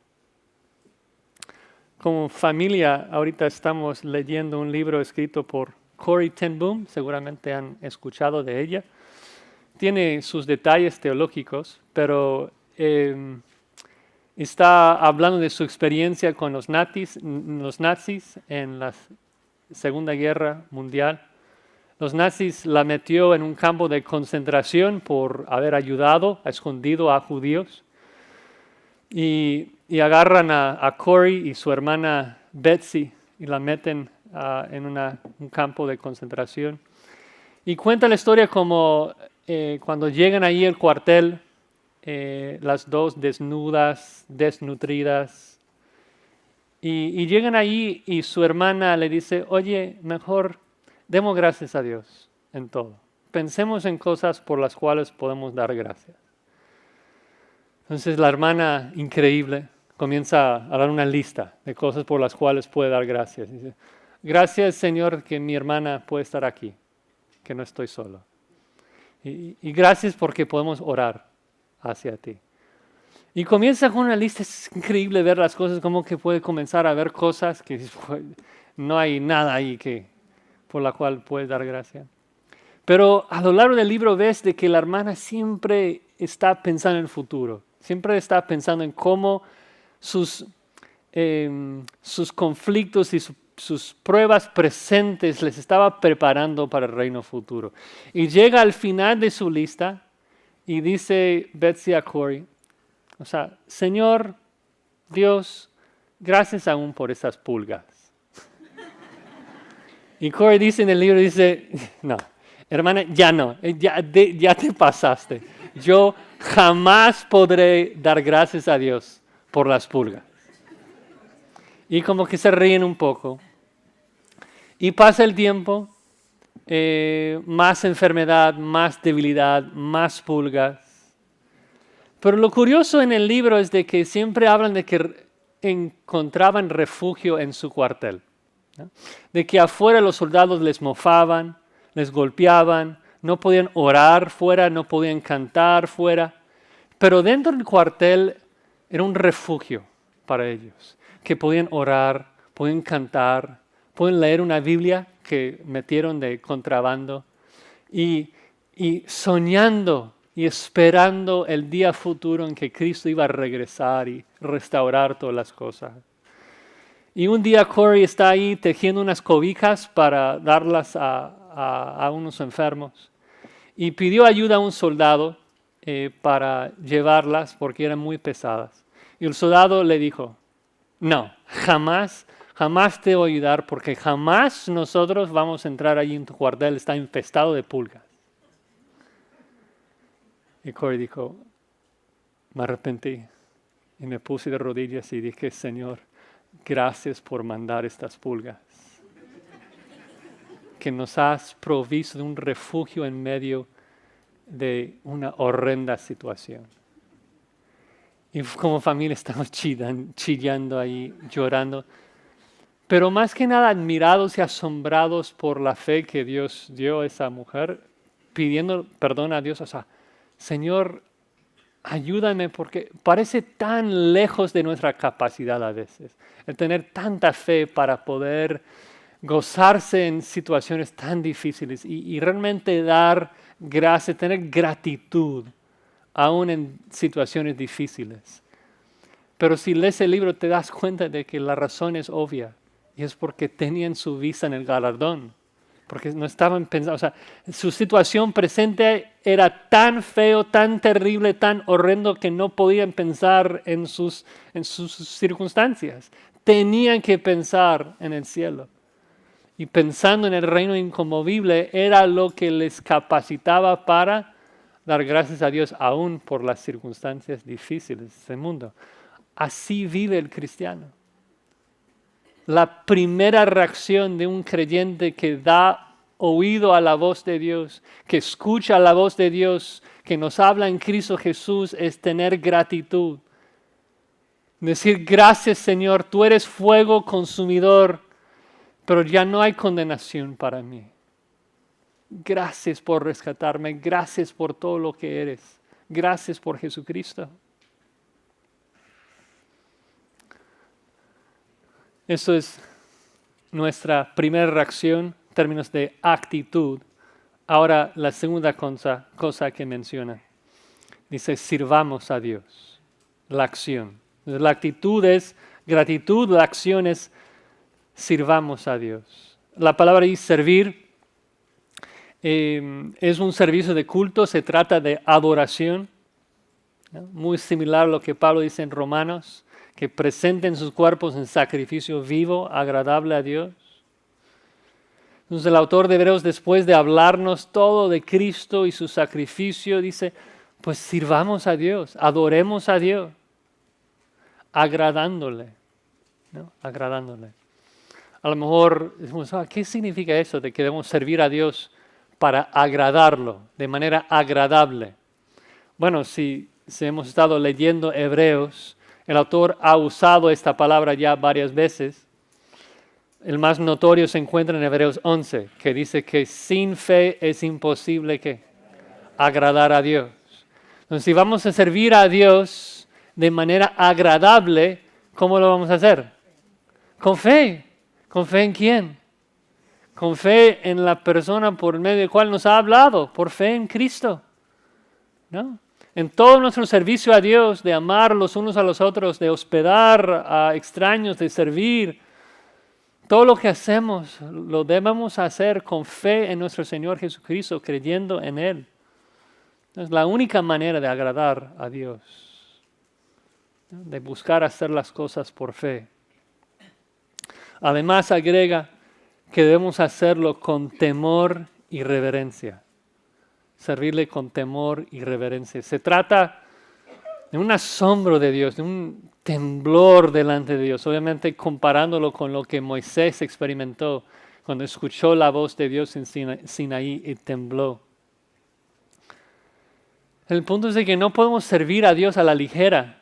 Como familia, ahorita estamos leyendo un libro escrito por Corrie ten Boom, seguramente han escuchado de ella. Tiene sus detalles teológicos, pero está hablando de su experiencia con los nazis en la Segunda Guerra Mundial. Los nazis la metió en un campo de concentración por haber ayudado, escondido a judíos. Y agarran a Corrie y su hermana Betsy y la meten en un campo de concentración. Y cuenta la historia como cuando llegan ahí al cuartel, las dos desnudas, desnutridas, y llegan ahí y su hermana le dice, oye, mejor demos gracias a Dios en todo. Pensemos en cosas por las cuales podemos dar gracias. Entonces la hermana, increíble, comienza a dar una lista de cosas por las cuales puede dar gracias. Dice, gracias Señor que mi hermana puede estar aquí, que no estoy solo. Y gracias porque podemos orar hacia ti. Y comienza con una lista, es increíble ver las cosas, como que puede comenzar a ver cosas que no hay nada ahí por la cual puedes dar gracias. Pero a lo largo del libro ves de que la hermana siempre está pensando en el futuro. Siempre está pensando en cómo sus conflictos y sus pruebas presentes les estaba preparando para el reino futuro. Y llega al final de su lista y dice Betsy a Corrie, o sea, Señor, Dios, gracias aún por esas pulgas. Y Corrie dice en el libro, dice, no, hermana, ya no, ya te pasaste. Yo jamás podré dar gracias a Dios por las pulgas. Y como que se ríen un poco. Y pasa el tiempo, más enfermedad, más debilidad, más pulgas. Pero lo curioso en el libro es de que siempre hablan de que encontraban refugio en su cuartel, ¿no? De que afuera los soldados les mofaban, les golpeaban, no podían orar fuera, no podían cantar fuera, pero dentro del cuartel era un refugio para ellos, que podían orar, podían cantar, podían leer una Biblia que metieron de contrabando y soñando y esperando el día futuro en que Cristo iba a regresar y restaurar todas las cosas. Y un día Corrie está ahí tejiendo unas cobijas para darlas a unos enfermos. Y pidió ayuda a un soldado para llevarlas porque eran muy pesadas. Y el soldado le dijo, no, jamás te voy a ayudar porque jamás nosotros vamos a entrar allí en tu cuartel, está infestado de pulgas. Y Corrie dijo, me arrepentí y me puse de rodillas y dije, Señor, gracias por mandar estas pulgas. que nos has provisto de un refugio en medio de una horrenda situación. Y como familia estamos chillando ahí, llorando. Pero más que nada admirados y asombrados por la fe que Dios dio a esa mujer, pidiendo perdón a Dios. O sea, Señor, ayúdame porque parece tan lejos de nuestra capacidad a veces. El tener tanta fe para poder gozarse en situaciones tan difíciles y realmente dar gracias, tener gratitud aún en situaciones difíciles. Pero si lees el libro te das cuenta de que la razón es obvia y es porque tenían su vista en el galardón. Porque no estaban pensando, o sea, su situación presente era tan feo, tan terrible, tan horrendo que no podían pensar en sus circunstancias. Tenían que pensar en el cielo. Y pensando en el reino inconmovible era lo que les capacitaba para dar gracias a Dios aún por las circunstancias difíciles de este mundo. Así vive el cristiano. La primera reacción de un creyente que da oído a la voz de Dios, que escucha la voz de Dios, que nos habla en Cristo Jesús, es tener gratitud. Decir, gracias Señor, tú eres fuego consumidor, pero ya no hay condenación para mí. Gracias por rescatarme, gracias por todo lo que eres, gracias por Jesucristo. Eso es nuestra primera reacción en términos de actitud. Ahora la segunda cosa que menciona. Dice, sirvamos a Dios. La acción. La actitud es gratitud, la acción es sirvamos a Dios. La palabra dice servir. Es un servicio de culto, se trata de adoración. ¿No? Muy similar a lo que Pablo dice en Romanos, que presenten sus cuerpos en sacrificio vivo, agradable a Dios. Entonces el autor de Hebreos, después de hablarnos todo de Cristo y su sacrificio, dice, pues sirvamos a Dios, adoremos a Dios, agradándole, ¿no? Agradándole. A lo mejor decimos, ¿qué significa eso de que debemos servir a Dios para agradarlo, de manera agradable? Bueno, si hemos estado leyendo Hebreos, el autor ha usado esta palabra ya varias veces. El más notorio se encuentra en Hebreos 11, que dice que sin fe es imposible que agradar a Dios. Entonces, si vamos a servir a Dios de manera agradable, ¿cómo lo vamos a hacer? Con fe. ¿Con fe en quién? Con fe en la persona por medio de la cual nos ha hablado, por fe en Cristo, ¿no? En todo nuestro servicio a Dios, de amar los unos a los otros, de hospedar a extraños, de servir, todo lo que hacemos lo debemos hacer con fe en nuestro Señor Jesucristo, creyendo en Él. Es la única manera de agradar a Dios, ¿no? De buscar hacer las cosas por fe. Además agrega que debemos hacerlo con temor y reverencia. Servirle con temor y reverencia. Se trata de un asombro de Dios, de un temblor delante de Dios. Obviamente comparándolo con lo que Moisés experimentó cuando escuchó la voz de Dios en Sinaí y tembló. El punto es de que no podemos servir a Dios a la ligera,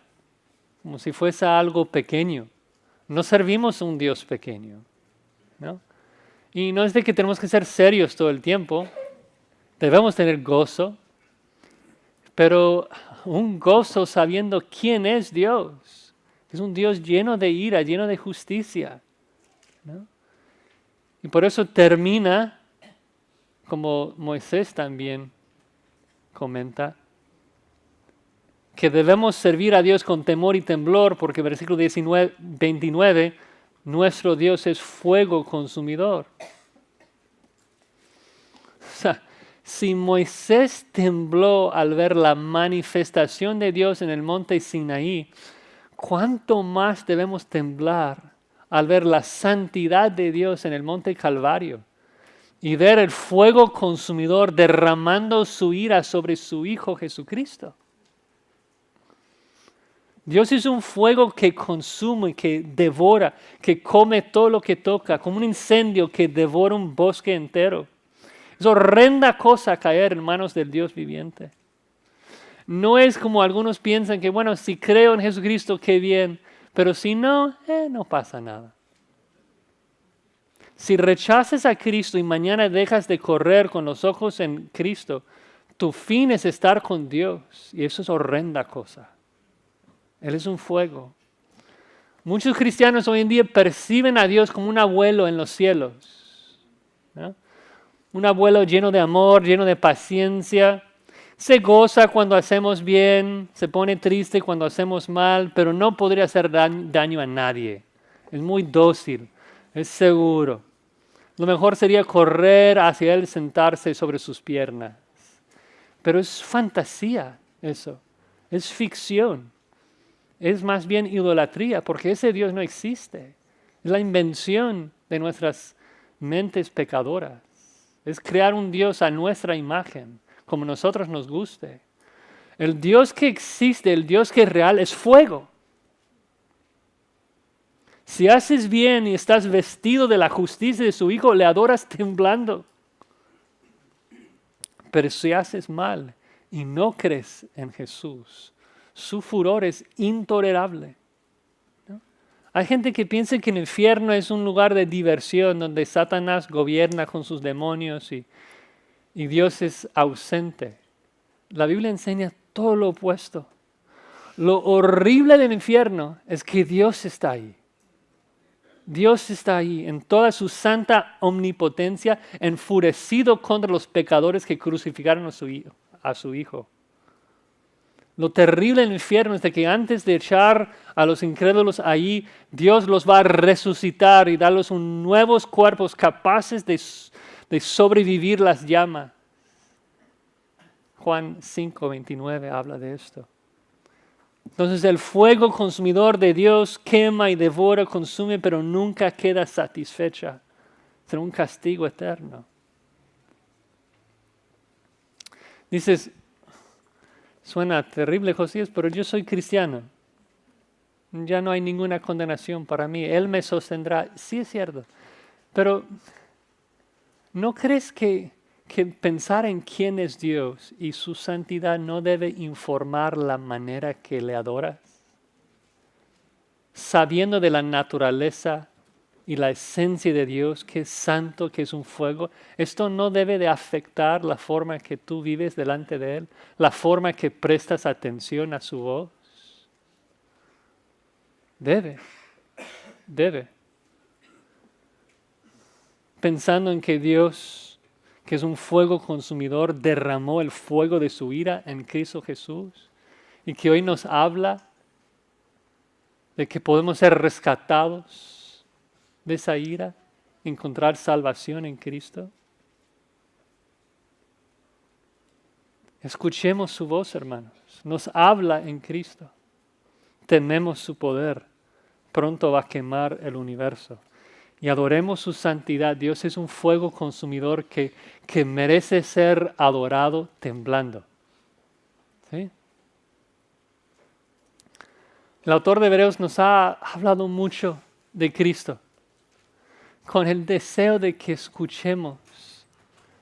como si fuese algo pequeño. No servimos a un Dios pequeño, ¿no? Y no es de que tenemos que ser serios todo el tiempo. Debemos tener gozo, pero un gozo sabiendo quién es Dios. Es un Dios lleno de ira, lleno de justicia, ¿no? Y por eso termina, como Moisés también comenta, que debemos servir a Dios con temor y temblor, porque versículo 29, nuestro Dios es fuego consumidor. O sea, si Moisés tembló al ver la manifestación de Dios en el monte Sinaí, ¿cuánto más debemos temblar al ver la santidad de Dios en el monte Calvario y ver el fuego consumidor derramando su ira sobre su Hijo Jesucristo? Dios es un fuego que consume, que devora, que come todo lo que toca, como un incendio que devora un bosque entero. Es horrenda cosa caer en manos del Dios viviente. No es como algunos piensan que, bueno, si creo en Jesucristo, qué bien, pero si no, no pasa nada. Si rechazas a Cristo y mañana dejas de correr con los ojos en Cristo, tu fin es estar con Dios y eso es horrenda cosa. Él es un fuego. Muchos cristianos hoy en día perciben a Dios como un abuelo en los cielos, ¿no? Un abuelo lleno de amor, lleno de paciencia. Se goza cuando hacemos bien, se pone triste cuando hacemos mal, pero no podría hacer daño a nadie. Es muy dócil, es seguro. Lo mejor sería correr hacia Él, sentarse sobre sus piernas. Pero es fantasía eso, es ficción. Es más bien idolatría, porque ese Dios no existe. Es la invención de nuestras mentes pecadoras. Es crear un Dios a nuestra imagen, como nosotros nos guste. El Dios que existe, el Dios que es real, es fuego. Si haces bien y estás vestido de la justicia de su Hijo, le adoras temblando. Pero si haces mal y no crees en Jesús, su furor es intolerable. ¿No? Hay gente que piensa que el infierno es un lugar de diversión donde Satanás gobierna con sus demonios y Dios es ausente. La Biblia enseña todo lo opuesto. Lo horrible del infierno es que Dios está ahí. Dios está ahí en toda su santa omnipotencia, enfurecido contra los pecadores que crucificaron a su Hijo. Lo terrible del infierno es de que antes de echar a los incrédulos ahí, Dios los va a resucitar y darles nuevos cuerpos capaces de sobrevivir las llamas. Juan 5:29 habla de esto. Entonces el fuego consumidor de Dios quema y devora, consume, pero nunca queda satisfecha. Será un castigo eterno. Dices, suena terrible, Josías, pero yo soy cristiano. Ya no hay ninguna condenación para mí. Él me sostendrá. Sí es cierto. Pero ¿no crees que pensar en quién es Dios y su santidad no debe informar la manera que le adoras? Sabiendo de la naturaleza y la esencia de Dios, que es santo, que es un fuego, esto no debe de afectar la forma que tú vives delante de Él, la forma que prestas atención a su voz. Debe. Pensando en que Dios, que es un fuego consumidor, derramó el fuego de su ira en Cristo Jesús y que hoy nos habla de que podemos ser rescatados de esa ira, encontrar salvación en Cristo. Escuchemos su voz, hermanos. Nos habla en Cristo. Tememos su poder. Pronto va a quemar el universo. Y adoremos su santidad. Dios es un fuego consumidor que merece ser adorado temblando. ¿Sí? El autor de Hebreos nos ha hablado mucho de Cristo, con el deseo de que escuchemos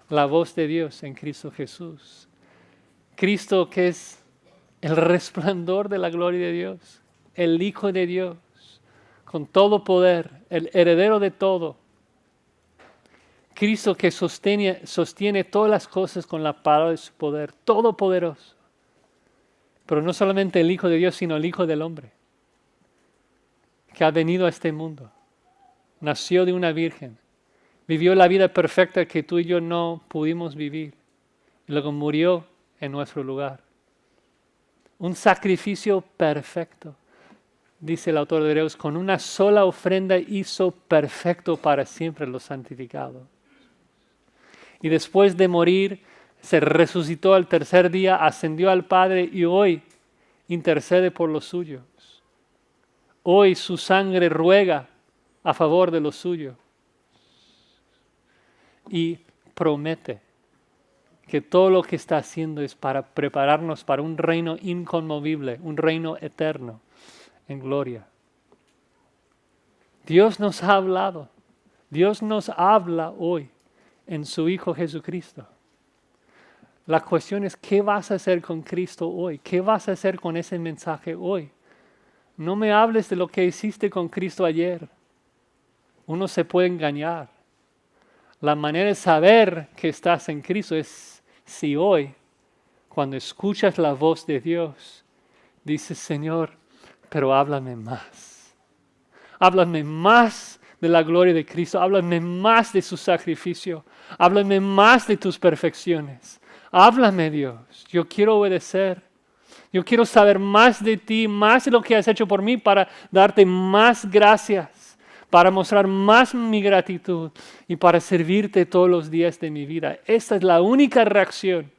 la voz de Dios en Cristo Jesús. Cristo, que es el resplandor de la gloria de Dios, el Hijo de Dios, con todo poder, el heredero de todo. Cristo que sostiene todas las cosas con la palabra de su poder, todopoderoso. Pero no solamente el Hijo de Dios, sino el Hijo del Hombre, que ha venido a este mundo. Nació de una virgen, vivió la vida perfecta que tú y yo no pudimos vivir, y luego murió en nuestro lugar. Un sacrificio perfecto, dice el autor de Hebreos, con una sola ofrenda hizo perfecto para siempre los santificados. Y después de morir, se resucitó al tercer día, ascendió al Padre y hoy intercede por los suyos. Hoy su sangre ruega a favor de los suyos. Y promete que todo lo que está haciendo es para prepararnos para un reino inconmovible, un reino eterno, en gloria. Dios nos ha hablado. Dios nos habla hoy en su Hijo Jesucristo. La cuestión es, ¿qué vas a hacer con Cristo hoy? ¿Qué vas a hacer con ese mensaje hoy? No me hables de lo que hiciste con Cristo ayer. Uno se puede engañar. La manera de saber que estás en Cristo es si hoy, cuando escuchas la voz de Dios, dices, Señor, pero háblame más. Háblame más de la gloria de Cristo. Háblame más de su sacrificio. Háblame más de tus perfecciones. Háblame, Dios. Yo quiero obedecer. Yo quiero saber más de ti, más de lo que has hecho por mí para darte más gracias, para mostrar más mi gratitud y para servirte todos los días de mi vida. Esta es la única reacción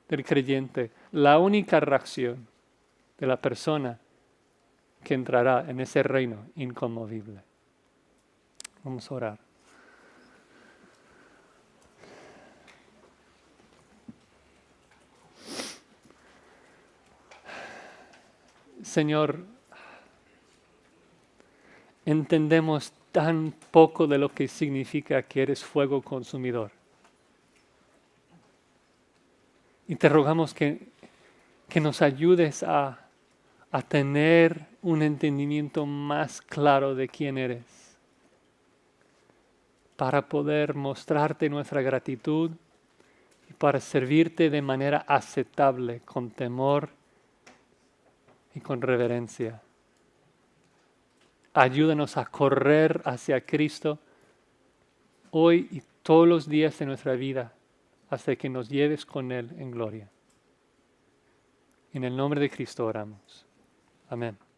del creyente, la única reacción de la persona que entrará en ese reino inconmovible. Vamos a orar. Señor, entendemos tan poco de lo que significa que eres fuego consumidor. Y te rogamos que nos ayudes a tener un entendimiento más claro de quién eres, para poder mostrarte nuestra gratitud y para servirte de manera aceptable, con temor y con reverencia. Ayúdanos a correr hacia Cristo hoy y todos los días de nuestra vida, hasta que nos lleves con Él en gloria. En el nombre de Cristo oramos. Amén.